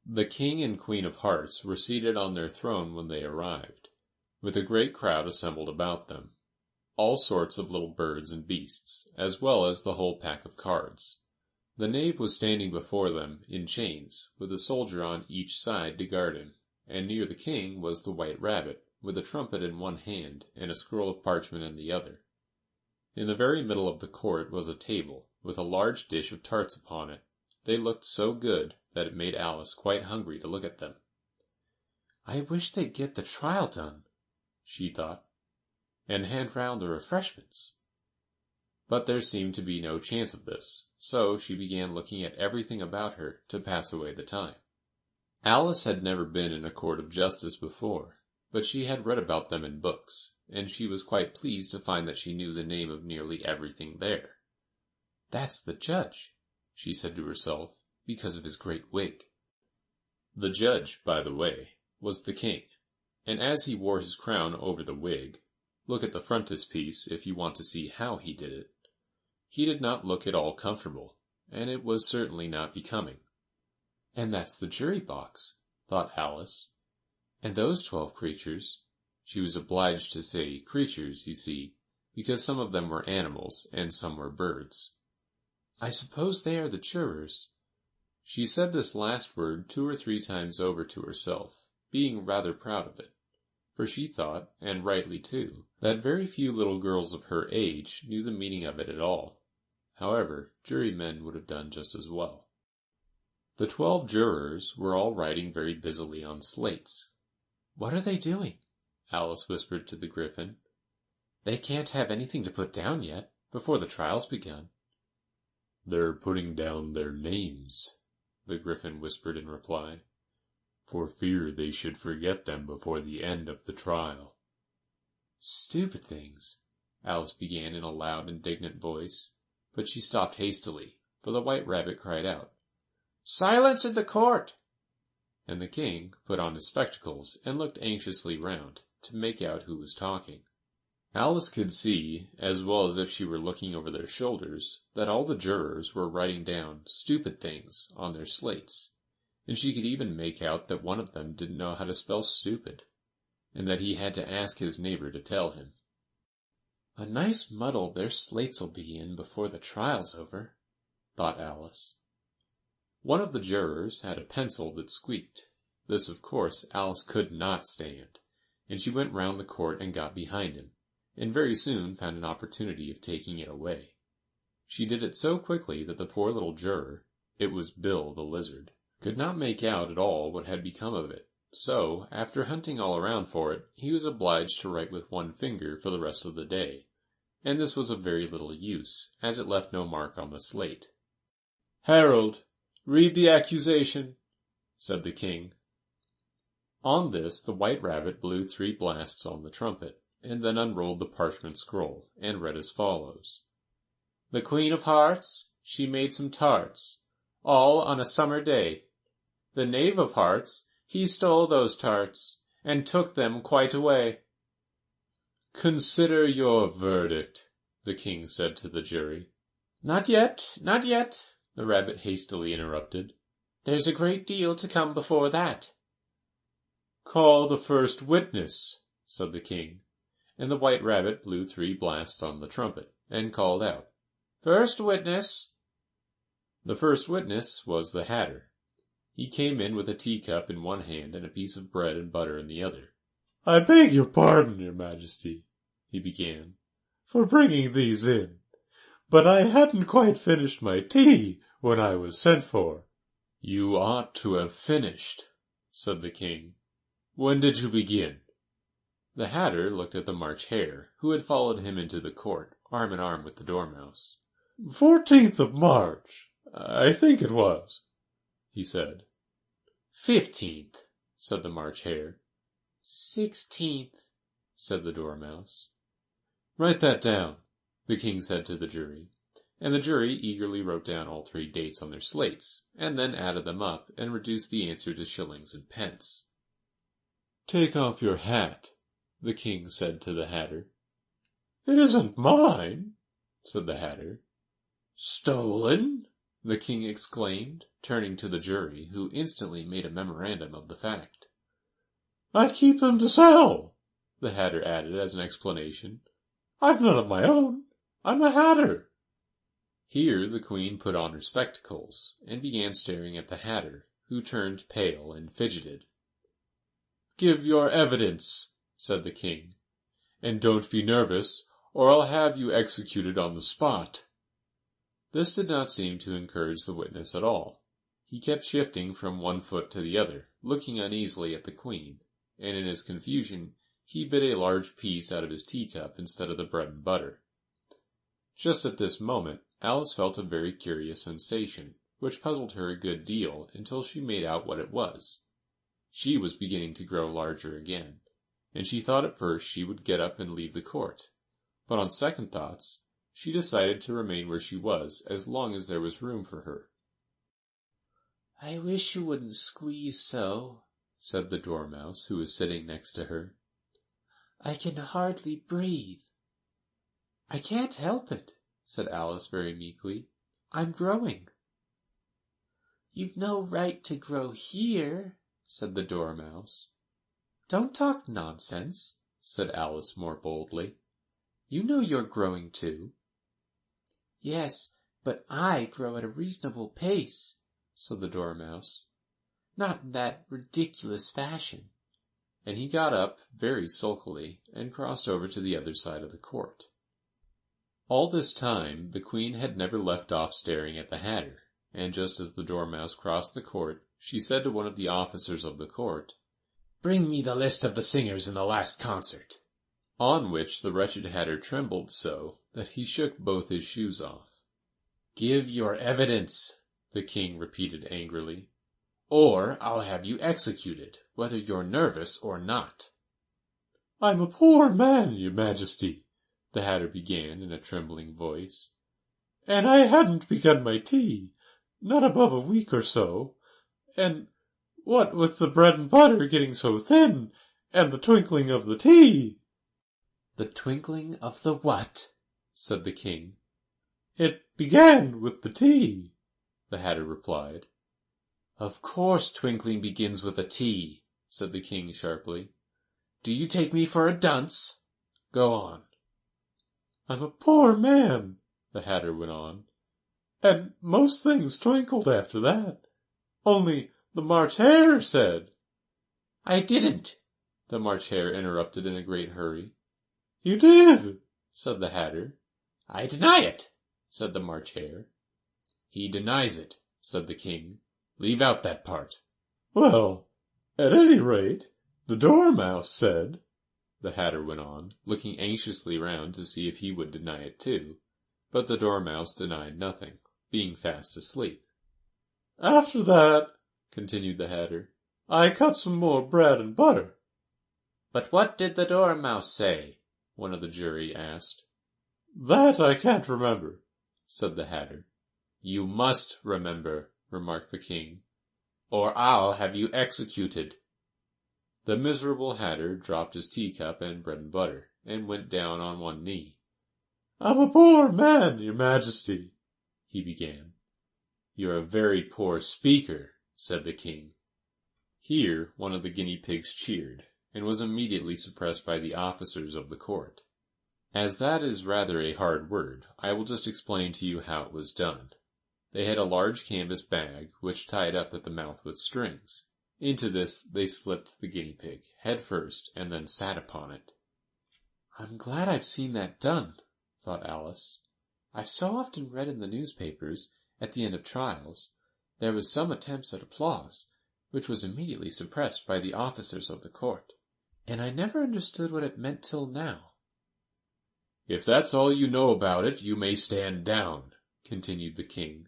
The King and Queen of Hearts were seated on their throne when they arrived, with a great crowd assembled about them, all sorts of little birds and beasts, as well as the whole pack of cards. The knave was standing before them in chains, with a soldier on each side to guard him, and near the king was the white rabbit, with a trumpet in one hand and a scroll of parchment in the other. In the very middle of the court was a table, with a large dish of tarts upon it. They looked so good that it made Alice quite hungry to look at them. "I wish they'd get the trial done," she thought, "and hand round the refreshments." But there seemed to be no chance of this, so she began looking at everything about her to pass away the time. Alice had never been in a court of justice before, but she had read about them in books, and she was quite pleased to find that she knew the name of nearly everything there. "That's the judge," she said to herself, because of his great wig. The judge, by the way, was the king, and as he wore his crown over the wig, look at the frontispiece if you want to see how he did it, he did not look at all comfortable, and it was certainly not becoming. "And that's the jury box," thought Alice. "And those 12 creatures," she was obliged to say creatures, you see, because some of them were animals and some were birds. "I suppose they are the jurors." She said this last word 2 or 3 times over to herself, being rather proud of it, for she thought, and rightly too, that very few little girls of her age knew the meaning of it at all. However, jurymen would have done just as well. The 12 jurors were all writing very busily on slates. "What are they doing?" Alice whispered to the Gryphon. "They can't have anything to put down yet, before the trial's begun." "They're putting down their names," the Gryphon whispered in reply, "for fear they should forget them before the end of the trial." "Stupid things," Alice began in a loud, indignant voice, but she stopped hastily, for the white rabbit cried out, "Silence in the court!" And the king put on his spectacles and looked anxiously round, to make out who was talking. Alice could see, as well as if she were looking over their shoulders, that all the jurors were writing down stupid things on their slates, and she could even make out that one of them didn't know how to spell stupid, and that he had to ask his neighbor to tell him. "A nice muddle their slates'll be in before the trial's over," thought Alice. One of the jurors had a pencil that squeaked. This, of course, Alice could not stand, and she went round the court and got behind him, and very soon found an opportunity of taking it away. She did it so quickly that the poor little juror, it was Bill the lizard, could not make out at all what had become of it, so, after hunting all around for it, he was obliged to write with one finger for the rest of the day, and this was of very little use, as it left no mark on the slate. "Herald, read the accusation," said the king. On this the white rabbit blew 3 blasts on the trumpet, and then unrolled the parchment scroll, and read as follows. "The Queen of Hearts, she made some tarts, all on a summer day. The Knave of Hearts, he stole those tarts, and took them quite away." "Consider your verdict," the king said to the jury. "Not yet, not yet," the rabbit hastily interrupted. "There's a great deal to come before that." "Call the first witness," said the king, and the white rabbit blew 3 blasts on the trumpet, and called out, "First witness." The first witness was the Hatter. He came in with a teacup in one hand and a piece of bread and butter in the other. "I beg your pardon, your majesty," he began, "for bringing these in, but I hadn't quite finished my tea when I was sent for." "You ought to have finished," said the king. "When did you begin?" The Hatter looked at the March Hare, who had followed him into the court, arm in arm with the Dormouse. 14th of March, I think it was," he said. 15th, said the March Hare. 16th, said the Dormouse. "Write that down," the king said to the jury, and the jury eagerly wrote down all 3 dates on their slates, and then added them up and reduced the answer to shillings and pence. "Take off your hat," the king said to the Hatter. "It isn't mine," said the Hatter. "Stolen?" the king exclaimed, turning to the jury, who instantly made a memorandum of the fact. I keep them to sell, the hatter added as an explanation. I've none of my own. I'm a hatter. Here the queen put on her spectacles, and began staring at the hatter, who turned pale and fidgeted. Give your evidence, said the king, and don't be nervous, or I'll have you executed on the spot. This did not seem to encourage the witness at all. He kept shifting from one foot to the other, looking uneasily at the queen, and in his confusion he bit a large piece out of his teacup instead of the bread and butter. Just at this moment Alice felt a very curious sensation, which puzzled her a good deal until she made out what it was. She was beginning to grow larger again, and she thought at first she would get up and leave the court, but on second thoughts she decided to remain where she was as long as there was room for her. I wish you wouldn't squeeze so, said the Dormouse, who was sitting next to her. I can hardly breathe. I can't help it, said Alice very meekly. I'm growing. You've no right to grow here, said the Dormouse. Don't talk nonsense, said Alice more boldly. You know you're growing too. Yes, but I grow at a reasonable pace, said the Dormouse. Not in that ridiculous fashion. And he got up very sulkily and crossed over to the other side of the court. All this time the queen had never left off staring at the hatter, and just as the Dormouse crossed the court, she said to one of the officers of the court, Bring me the list of the singers in the last concert. On which the wretched hatter trembled so that he shook both his shoes off. Give your evidence, the king repeated angrily, or I'll have you executed, whether you're nervous or not. I'm a poor man, your majesty, the hatter began in a trembling voice, and I hadn't begun my tea, not above a week or so, and what with the bread and butter getting so thin, and the twinkling of the tea. The twinkling of the what? Said the king. It began with the tea, the hatter replied. Of course twinkling begins with a T, said the king sharply. Do you take me for a dunce? Go on. I'm a poor man, the hatter went on, and most things twinkled after that. Only the March Hare said. I didn't, the March Hare interrupted in a great hurry. You did, said the hatter. I deny it, said the March Hare. He denies it, said the king. Leave out that part. Well, at any rate, the Dormouse said, the hatter went on, looking anxiously round to see if he would deny it too, but the Dormouse denied nothing, being fast asleep. After that, continued the hatter, I cut some more bread and butter. But what did the Dormouse say? One of the jury asked. That I can't remember, said the hatter. You must remember, remarked the king, or I'll have you executed. The miserable hatter dropped his teacup and bread and butter, and went down on one knee. I'm a poor man, your majesty, he began. You're a very poor speaker, said the king. Here one of the guinea pigs cheered, and was immediately suppressed by the officers of the court. As that is rather a hard word, I will just explain to you how it was done. They had a large canvas bag, which tied up at the mouth with strings. Into this they slipped the guinea pig, head first, and then sat upon it. I'm glad I've seen that done, thought Alice. I've so often read in the newspapers, at the end of trials, there was some attempts at applause, which was immediately suppressed by the officers of the court, and I never understood what it meant till now. If that's all you know about it, you may stand down, continued the king.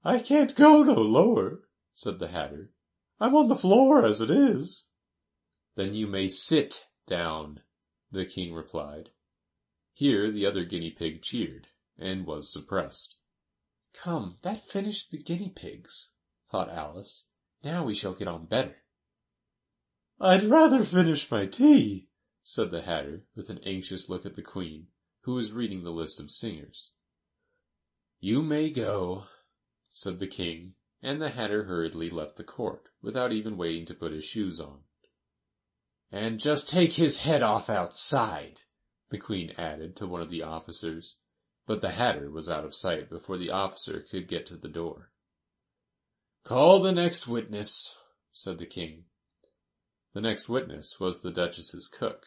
I can't go no lower, said the hatter. I'm on the floor as it is. Then you may sit down, the king replied. Here the other guinea pig cheered, and was suppressed. Come, that finished the guinea pigs, thought Alice. Now we shall get on better. I'd rather finish my tea, said the hatter, with an anxious look at the queen, who was reading the list of singers. You may go, said the king, and the Hatter hurriedly left the court, without even waiting to put his shoes on. And just take his head off outside, the queen added to one of the officers, but the Hatter was out of sight before the officer could get to the door. Call the next witness, said the king. The next witness was the Duchess's cook.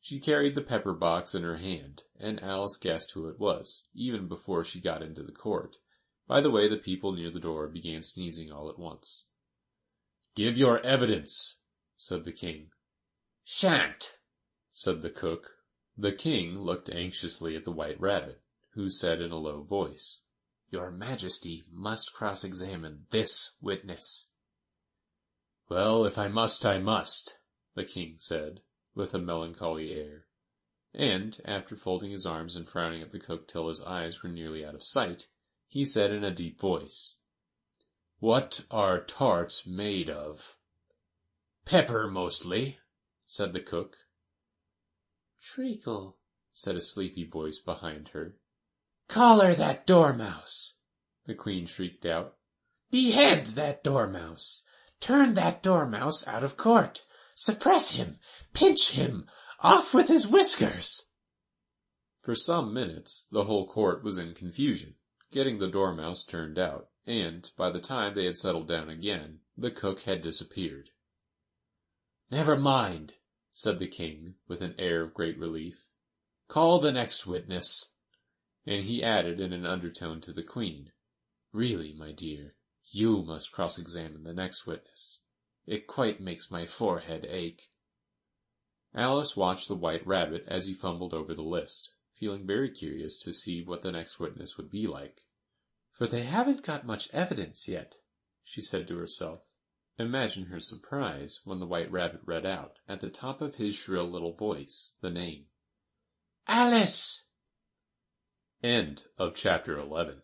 She carried the pepper box in her hand, and Alice guessed who it was, even before she got into the court, by the way the people near the door began sneezing all at once. Give your evidence, said the king. Shan't, said the cook. The king looked anxiously at the White Rabbit, who said in a low voice, Your Majesty must cross-examine this witness. Well, if I must, I must, the king said, with a melancholy air, and, after folding his arms and frowning at the cook till his eyes were nearly out of sight, he said in a deep voice, What are tarts made of? Pepper, mostly, said the cook. Treacle, said a sleepy voice behind her. Collar that dormouse, the queen shrieked out. Behead that dormouse. Turn that dormouse out of court. Suppress him. Pinch him. Off with his whiskers. For some minutes the whole court was in confusion, getting the dormouse turned out, and, by the time they had settled down again, the cook had disappeared. Never mind, said the king, with an air of great relief. Call the next witness. And he added in an undertone to the queen, Really, my dear, you must cross-examine the next witness. It quite makes my forehead ache. Alice watched the White Rabbit as he fumbled over the list, feeling very curious to see what the next witness would be like. For they haven't got much evidence yet, she said to herself. Imagine her surprise when the White Rabbit read out, at the top of his shrill little voice, the name. Alice! End of chapter 11.